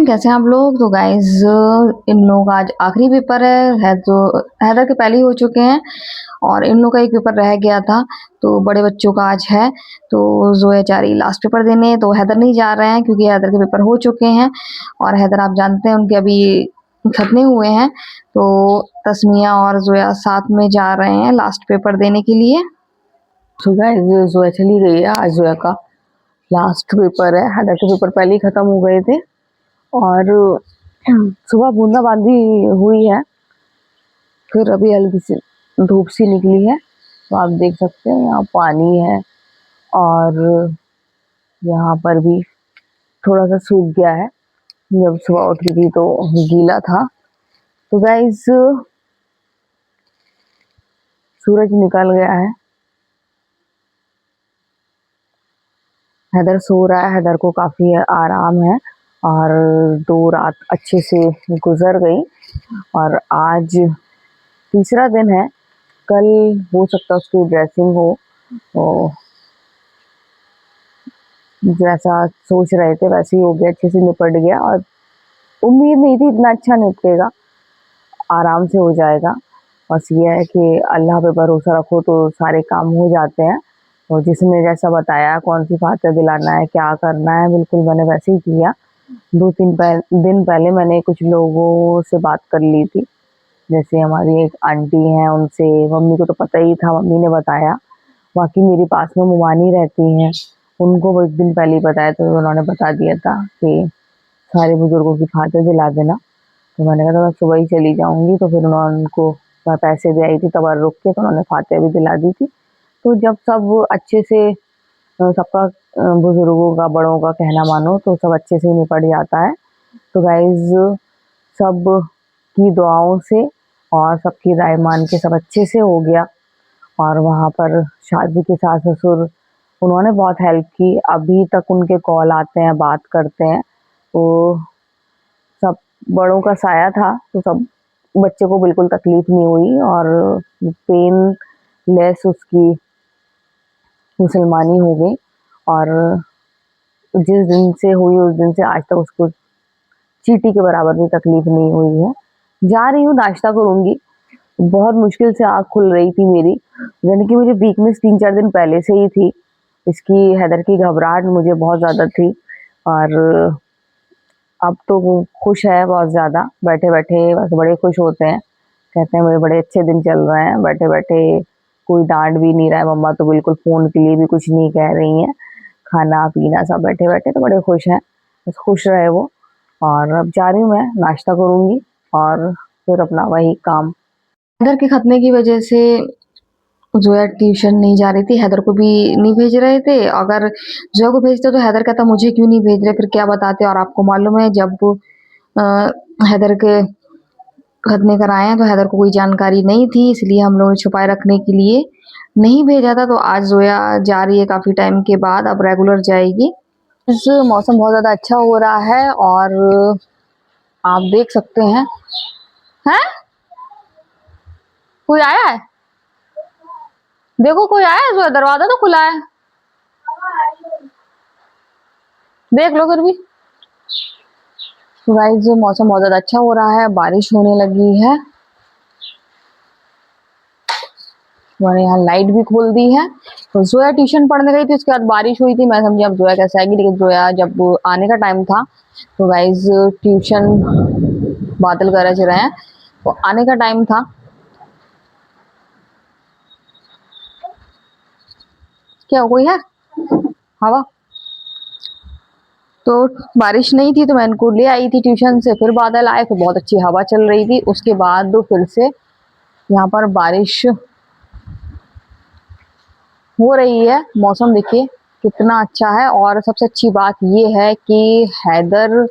कैसे हैं आप लोग? तो गाइस इन लोगों का आज आखिरी पेपर है तो हैदर के पहले ही हो चुके हैं और इन लोगों का एक पेपर रह गया था। तो बड़े बच्चों का आज है, तो जोया जा रही लास्ट पेपर देने, तो हैदर नहीं जा रहे हैं क्योंकि हैदर के पेपर हो चुके हैं। और हैदर आप जानते हैं उनके अभी खत्म हुए हैं, तो तस्मिया और जोया साथ में जा रहे हैं लास्ट पेपर देने के लिए। तो गाइस जोया चली गई है। आज जोया का लास्ट पेपर है। हैदर के पेपर पहले ही खत्म हो गए थे और सुबह बूंदाबांदी हुई है, फिर अभी हल्की सी धूप सी निकली है। तो आप देख सकते हैं यहाँ पानी है और यहाँ पर भी थोड़ा सा सूख गया है। जब सुबह उठी थी तो गीला था। तो गाइस सूरज निकल गया है। हैदर सो रहा है। हैदर को काफी आराम है और 2 रात अच्छे से गुजर गई और आज तीसरा दिन है। कल हो सकता है उसकी ड्रेसिंग हो, तो जैसा सोच रहे थे वैसे ही हो गया, अच्छे से निपट गया और उम्मीद नहीं थी इतना अच्छा निपटेगा, आराम से हो जाएगा। बस ये है कि अल्लाह पे भरोसा रखो तो सारे काम हो जाते हैं। तो जिसने जैसा बताया कौन सी फातिहा दिलाना है, क्या करना है, बिल्कुल मैंने वैसे ही किया। 2-3 दिन पहले मैंने कुछ लोगों से बात कर ली थी, जैसे हमारी एक आंटी हैं उनसे। मम्मी को तो पता ही था, मम्मी ने बताया। बाकी मेरे पास में मुमानी रहती हैं, उनको वो 1 दिन पहले ही बताया, तो उन्होंने बता दिया था कि सारे बुजुर्गों की फातिहा दिला देना। तो मैंने कहा था मैं सुबह ही चली जाऊँगी, तो फिर उन्होंने उनको मैं पैसे दे आई थी तबर्रुक के, तो उन्होंने फातिहा भी दिला दी थी। तो जब सब अच्छे से सबका बुजुर्गों का, बड़ों का कहना मानो तो सब अच्छे से निपट जाता है। तो गाइस सब की दुआओं से और सबकी राय मान के सब अच्छे से हो गया। और वहाँ पर शादी के सास ससुर उन्होंने बहुत हेल्प की, अभी तक उनके कॉल आते हैं, बात करते हैं। तो सब बड़ों का साया था, तो सब बच्चे को बिल्कुल तकलीफ नहीं हुई और पेन लेस उसकी मुसलमानी हो गई। और जिस दिन से हुई उस दिन से आज तक उसको चींटी के बराबर भी तकलीफ नहीं हुई है। जा रही हूँ, नाश्ता करूँगी। बहुत मुश्किल से आँख खुल रही थी मेरी, यानी कि मुझे वीकनेस 3-4 दिन पहले से ही थी। इसकी हैदर की घबराहट मुझे बहुत ज़्यादा थी और अब तो वो खुश है बहुत ज़्यादा। बैठे-बैठे बस बड़े खुश होते हैं, कहते हैं मेरे बड़े अच्छे दिन चल रहे हैं, बैठे-बैठे कोई डाँट भी नहीं रहा है, मम्मा तो बिल्कुल फ़ोन के लिए भी कुछ नहीं कह रही हैं। खाना-पीना सब बैठे-बैठे तो बड़े खुश हैं, बस खुश रहे वो। और अब जा रही हूँ मैं, नाश्ता करूँगी और फिर अपना वही काम। हैदर के खतने की वजह से जोया ट्यूशन नहीं जा रही थी, हैदर को भी नहीं भेज रहे थे। अगर जोया को भेजते तो हैदर कहता मुझे क्यों नहीं भेज रहे, फिर क्या बताते। और आपको मालूम है जब हैदर के खतने कराए हैं तो हैदर को कोई जानकारी नहीं थी, इसलिए हम लोगों ने छुपाए रखने के लिए नहीं भेजा था। तो आज जोया जा रही है काफी टाइम के बाद, अब रेगुलर जाएगी। इस मौसम बहुत ज्यादा अच्छा हो रहा है और आप देख सकते हैं। हैं? कोई आया है? देखो कोई आया है, जो दरवाजा तो खुला है, देख लो फिर भी। गाइस मौसम बहुत ज्यादा अच्छा हो रहा है, बारिश होने लगी है। मैंने यहाँ लाइट भी खोल दी है। तो जोया ट्यूशन पढ़ने गई थी, उसके बाद बारिश हुई थी। मैं समझी अब जोया कैसे आएगी, लेकिन जोया जब आने का टाइम था तो गाइस ट्यूशन बादल गरज रहे हैं, तो आने का टाइम था। क्या कोई है? हवा तो बारिश नहीं थी तो मैं इनको ले आई थी ट्यूशन से, फिर बादल आए, फिर बहुत अच्छी हवा चल रही थी। उसके बाद फिर से यहाँ पर बारिश हो रही है। मौसम देखिए कितना अच्छा है। और सबसे अच्छी बात ये है कि हैदर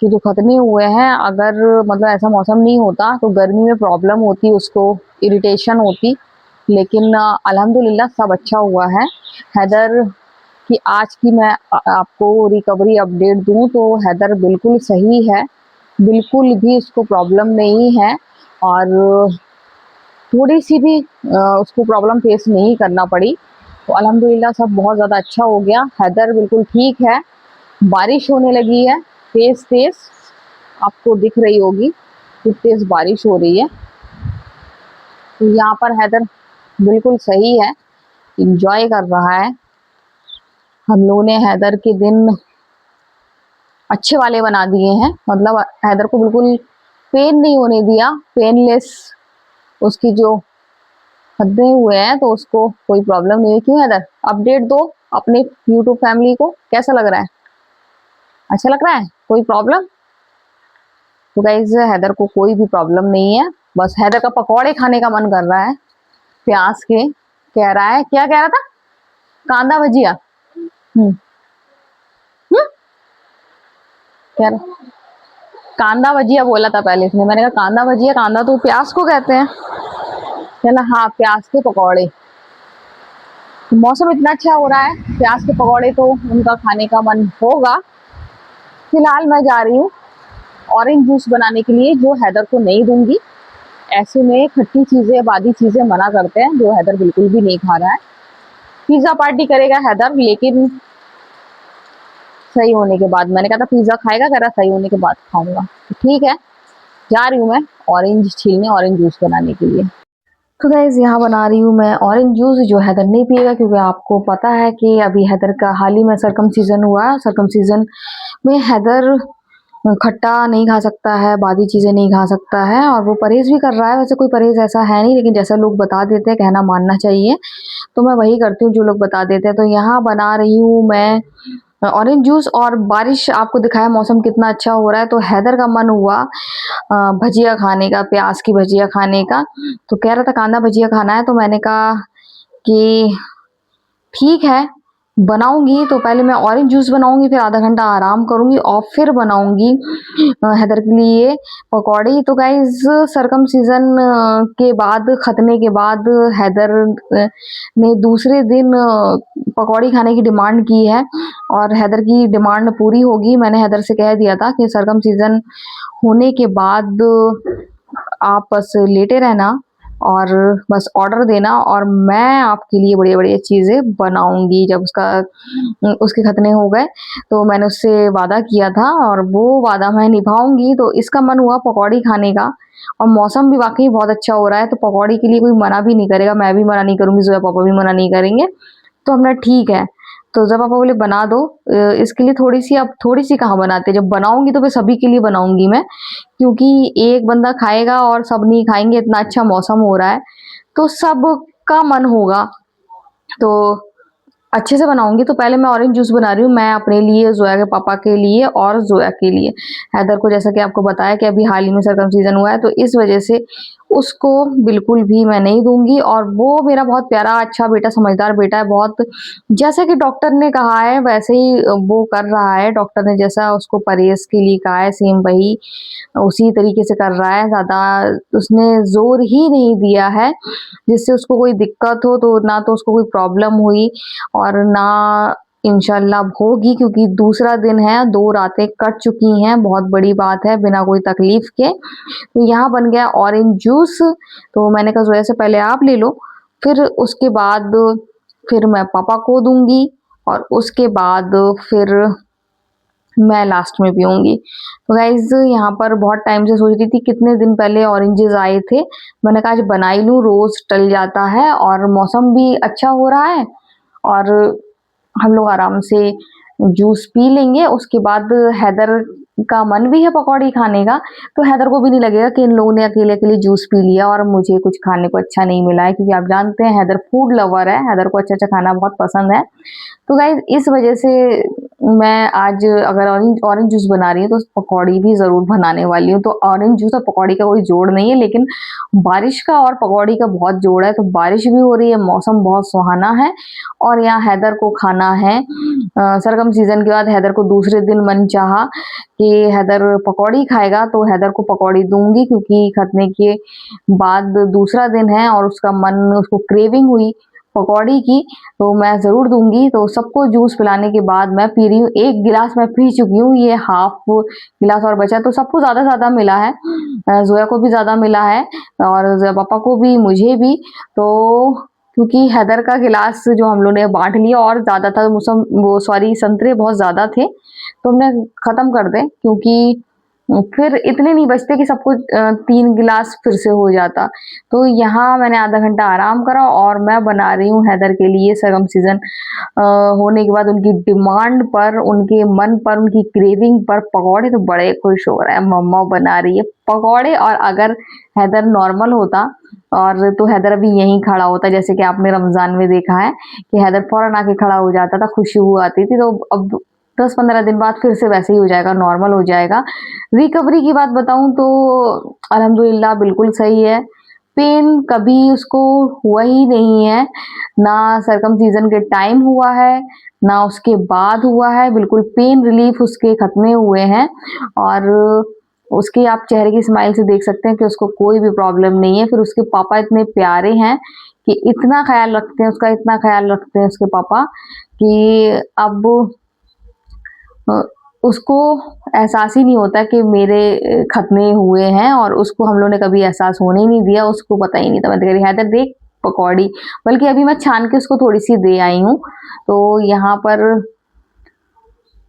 के जो खतने हुए हैं, अगर मतलब ऐसा मौसम नहीं होता तो गर्मी में प्रॉब्लम होती, उसको इरिटेशन होती, लेकिन अल्हम्दुलिल्लाह सब अच्छा हुआ है। हैदर कि आज की मैं आपको रिकवरी अपडेट दूं तो हैदर बिल्कुल सही है, बिल्कुल भी उसको प्रॉब्लम नहीं है और थोड़ी सी भी उसको प्रॉब्लम फेस नहीं करना पड़ी। तो अल्हम्दुलिल्लाह सब बहुत ज़्यादा अच्छा हो गया। हैदर बिल्कुल ठीक है, बारिश होने लगी है तेज तेज आपको दिख रही होगी कि तेज बारिश हो रही है। तो यहाँ पर हैदर बिल्कुल सही है, इंजॉय कर रहा है। हम लोगों ने हैदर के दिन अच्छे वाले बना दिए हैं, मतलब हैदर को बिल्कुल पेन नहीं होने दिया, पेनलेस उसकी जो हद्दे हुए हैं, तो उसको कोई प्रॉब्लम नहीं है। क्यों हैदर, अपडेट दो अपने यूट्यूब फैमिली को, कैसा लग रहा है? अच्छा लग रहा है? कोई प्रॉब्लम? तो गाइस हैदर को कोई भी प्रॉब्लम नहीं है, बस हैदर का पकौड़े खाने का मन कर रहा है प्याज के। कह रहा है, क्या कह रहा था? कांदा भजिया। हम्म हम्म, कह रहा कांदा भजिया बोला था पहले इसने, मैंने कहा कांदा भजिया, कांदा तो प्याज को कहते हैं। कहना हाँ, प्याज के पकौड़े। मौसम इतना अच्छा हो रहा है, प्याज के पकौड़े तो उनका खाने का मन होगा। फिलहाल मैं जा रही हूँ ऑरेंज जूस बनाने के लिए, जो हैदर को नहीं दूंगी। ऐसे में खट्टी चीजें, बादी चीजें मना करते हैं, जो हैदर बिल्कुल भी नहीं खा रहा है। पिज्जा पार्टी करेगा हैदर, लेकिन सही होने के बाद। मैंने कहा था पिज्जा खाएगा, कह रहा सही होने के बाद खाऊंगा। तो ठीक है, जा रही हूँ मैं ऑरेंज छीलने, ऑरेंज जूस बनाने के लिए। तो गाइज यहाँ बना रही हूँ मैं ऑरेंज जूस, जो हैदर नहीं पिएगा, क्योंकि आपको पता है कि अभी हैदर का हाल ही में सरकमसीजन हुआ। सरकमसीजन में हैदर खट्टा नहीं खा सकता है, बादी चीजें नहीं खा सकता है, और वो परहेज भी कर रहा है। वैसे कोई परहेज ऐसा है नहीं, लेकिन जैसा लोग बता देते हैं कहना मानना चाहिए, तो मैं वही करती हूँ जो लोग बता देते हैं। तो यहाँ बना रही हूँ मैं ऑरेंज जूस, और बारिश आपको दिखाया मौसम कितना अच्छा हो रहा है, तो हैदर का मन हुआ भजिया खाने का, प्याज की भजिया खाने का। तो कह रहा था कांदा भजिया खाना है, तो मैंने कहा कि ठीक है बनाऊंगी। तो पहले मैं ऑरेंज जूस बनाऊंगी, फिर आधा घंटा आराम करूंगी और फिर बनाऊंगी हैदर के लिए पकौड़ी। तो गाइज सरकमसीजन के बाद, खतने के बाद, हैदर ने दूसरे दिन पकौड़ी खाने की डिमांड की है, और हैदर की डिमांड पूरी होगी। मैंने हैदर से कह दिया था कि सरकमसीजन होने के बाद आप बस लेटे रहना और बस ऑर्डर देना, और मैं आपके लिए बढ़िया बढ़िया चीज़ें बनाऊंगी जब उसके खतने हो गए। तो मैंने उससे वादा किया था, और वो वादा मैं निभाऊंगी। तो इसका मन हुआ पकौड़ी खाने का, और मौसम भी वाकई बहुत अच्छा हो रहा है, तो पकौड़ी के लिए कोई मना भी नहीं करेगा, मैं भी मना नहीं करूंगी, जोया पापा भी मना नहीं करेंगे। तो हमने ठीक है। तो जब पापा बोले बना दो, इसके लिए थोड़ी सी, अब थोड़ी सी कहाँ बनाते, जब बनाऊंगी तो फिर सभी के लिए बनाऊंगी मैं, क्योंकि एक बंदा खाएगा और सब नहीं खाएंगे। इतना अच्छा मौसम हो रहा है तो सबका मन होगा, तो अच्छे से बनाऊंगी। तो पहले मैं ऑरेंज जूस बना रही हूँ, मैं अपने लिए, जोया के पापा के लिए और जोया के लिए। हैदर को जैसा कि आपको बताया कि अभी हाल ही में सरकमसीजन हुआ है, तो इस वजह से उसको बिल्कुल भी मैं नहीं दूंगी। और वो मेरा बहुत प्यारा, अच्छा बेटा, समझदार बेटा है बहुत। जैसा कि डॉक्टर ने कहा है वैसे ही वो कर रहा है। डॉक्टर ने जैसा उसको परहेज के लिए कहा है, सेम वही उसी तरीके से कर रहा है। ज़्यादा उसने जोर ही नहीं दिया है जिससे उसको कोई दिक्कत हो, तो ना तो उसको कोई प्रॉब्लम हुई और ना इंशाल्लाह होगी, क्योंकि दूसरा दिन है, 2 रातें कट चुकी हैं, बहुत बड़ी बात है, बिना कोई तकलीफ के। तो यहाँ बन गया ऑरेंज जूस। तो मैंने कहा जोया से पहले आप ले लो, फिर उसके बाद फिर मैं पापा को दूंगी, और उसके बाद फिर मैं लास्ट में पीऊंगी। तो गाइज यहाँ पर बहुत टाइम से सोच रही थी, कितने दिन पहले ऑरेंजेस आए थे, मैंने कहा आज बना ही लूँ, रोज टल जाता है और मौसम भी अच्छा हो रहा है, और हम लोग आराम से जूस पी लेंगे। उसके बाद हैदर का मन भी है पकौड़ी खाने का, तो हैदर को भी नहीं लगेगा कि इन लोगों ने अकेले अकेले जूस पी लिया और मुझे कुछ खाने को अच्छा नहीं मिला है, क्योंकि आप जानते हैं हैदर फूड लवर है, हैदर को अच्छा अच्छा खाना बहुत पसंद है। तो गाइज इस वजह से मैं आज अगर ऑरेंज जूस बना रही हूँ तो पकौड़ी भी ज़रूर बनाने वाली हूँ। तो ऑरेंज जूस और पकौड़ी का कोई जोड़ नहीं है, लेकिन बारिश का और पकौड़ी का बहुत जोड़ है। तो बारिश भी हो रही है, मौसम बहुत सुहाना है, और यहाँ हैदर को खाना है। सरकमसीजन के बाद हैदर को दूसरे दिन मन चाहा कि हैदर पकौड़ी खाएगा, तो हैदर को पकौड़ी दूंगी, क्योंकि खतने के बाद दूसरा दिन है और उसका मन, उसको क्रेविंग हुई पकौड़ी की, तो मैं ज़रूर दूंगी। तो सबको जूस पिलाने के बाद मैं पी रही हूँ, 1 गिलास मैं पी चुकी हूँ, ये हाफ गिलास और बचा है। तो सबको ज़्यादा ज़्यादा मिला है, जोया को भी ज़्यादा मिला है, और जोया पापा को भी, मुझे भी। तो क्योंकि हैदर का गिलास जो हम लोग ने बांट लिया और ज़्यादा था, मौसम वो सॉरी संतरे बहुत ज़्यादा थे, तो हमने खत्म कर दें, क्योंकि फिर इतने नहीं बचते कि सबको 3 गिलास फिर से हो जाता। तो यहाँ मैंने आधा घंटा आराम करा और मैं बना रही हूँ हैदर के लिए सर्कमसिजन होने के बाद उनकी डिमांड पर, उनके मन पर, उनकी क्रेविंग पर पकौड़े। तो बड़े खुश हो रहा है, मम्मा बना रही है पकौड़े। और अगर हैदर नॉर्मल होता और तो हैदर अभी यहीं खड़ा होता, जैसे कि आपने रमजान में देखा है कि हैदर फौरन आके खड़ा हो जाता था, खुशबू आती थी। तो अब 10-15 दिन बाद फिर से वैसे ही हो जाएगा, नॉर्मल हो जाएगा। रिकवरी की बात बताऊं तो अल्हम्दुलिल्लाह बिल्कुल सही है। पेन कभी उसको हुआ ही नहीं है, ना सर्कमसीजन के टाइम हुआ है, ना उसके बाद हुआ है। बिल्कुल पेन रिलीफ उसके खत्मे हुए हैं और उसके आप चेहरे की स्माइल से देख सकते हैं कि उसको कोई भी प्रॉब्लम नहीं है। फिर उसके पापा इतने प्यारे हैं कि इतना ख्याल रखते हैं उसका, इतना ख्याल रखते हैं उसके पापा कि अब उसको एहसास ही नहीं होता कि मेरे खतने हुए हैं, और उसको हम लोगों ने कभी एहसास होने ही नहीं दिया, उसको पता ही नहीं था। मैं तो कह रही हैदर देख पकौड़ी, बल्कि अभी मैं छान के उसको थोड़ी सी दे आई हूँ। तो यहाँ पर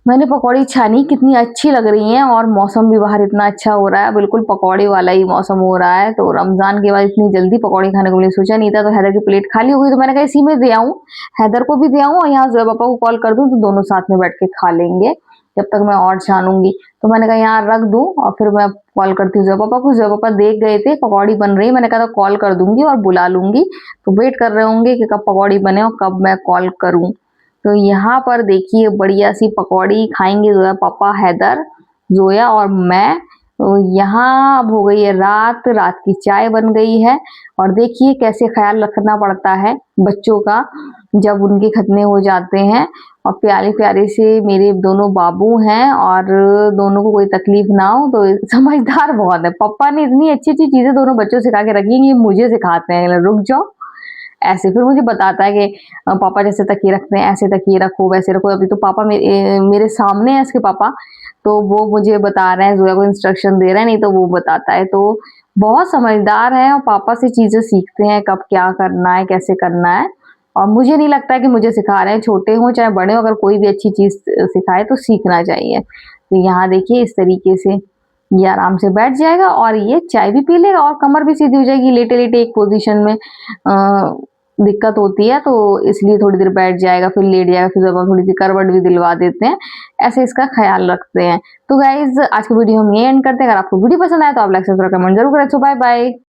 मैंने पकौड़ी छानी, कितनी अच्छी लग रही हैं, और मौसम भी बाहर इतना अच्छा हो रहा है, बिल्कुल पकौड़े वाला ही मौसम हो रहा है। तो रमजान के बाद इतनी जल्दी पकौड़े खाने को मिले, सोचा नहीं था। तो हैदर की प्लेट खाली हो गई, तो मैंने कहा इसी में दे आऊं, हैदर को भी दे आऊं और यहाँ जोया पापा को कॉल कर दूं, तो दोनों साथ में बैठ के खा लेंगे जब तक मैं और छानूंगी। तो मैंने कहा यहाँ रख दूं और फिर मैं कॉल करती हूँ जोया पापा को। जोया पापा देख गए थे पकौड़ी बन रही, मैंने कहा था कॉल कर दूंगी और बुला लूंगी, तो वेट कर रहे होंगे कि कब पकौड़ी बने और कब मैं कॉल करूं। तो यहाँ पर देखिए बढ़िया सी पकौड़ी खाएंगे जोया पापा, हैदर, जोया और मैं। तो यहाँ अब हो गई है रात, रात की चाय बन गई है। और देखिए कैसे ख्याल रखना पड़ता है बच्चों का जब उनके खतने हो जाते हैं। और प्यारे प्यारे से मेरे दोनों बाबू हैं और दोनों को कोई तकलीफ ना हो। तो समझदार बहुत है, पापा ने इतनी अच्छी अच्छी चीजें दोनों बच्चों सिखा के रखी हैं, ये मुझे सिखाते हैं, रुक जाओ ऐसे। फिर मुझे बताता है कि पापा जैसे तकिए रखते हैं ऐसे तकिए रखो, वैसे रखो। अभी तो पापा मेरे सामने है इसके पापा, तो वो मुझे बता रहे हैं, जोया को इंस्ट्रक्शन दे रहे हैं, नहीं तो वो बताता है। तो बहुत समझदार है और पापा से चीजें सीखते हैं, कब क्या करना है, कैसे करना है। और मुझे नहीं लगता है कि मुझे सिखा रहे हैं, छोटे हों चाहे बड़े हों, अगर कोई भी अच्छी चीज सिखाए तो सीखना चाहिए। तो यहाँ देखिए इस तरीके से ये आराम से बैठ जाएगा और ये चाय भी पी लेगा और कमर भी सीधी हो जाएगी। लेटे लेटे एक पोजीशन में दिक्कत होती है, तो इसलिए थोड़ी देर बैठ जाएगा, फिर लेट जाएगा, फिर जब थोड़ी सी करवट भी दिलवा देते हैं, ऐसे इसका ख्याल रखते हैं। तो गाइज आज की वीडियो हम ये एंड करते हैं। अगर आपको वीडियो पसंद आए तो आप लाइक सब्सक्राइब कमेंट जरूर करें। सो बाय बाय।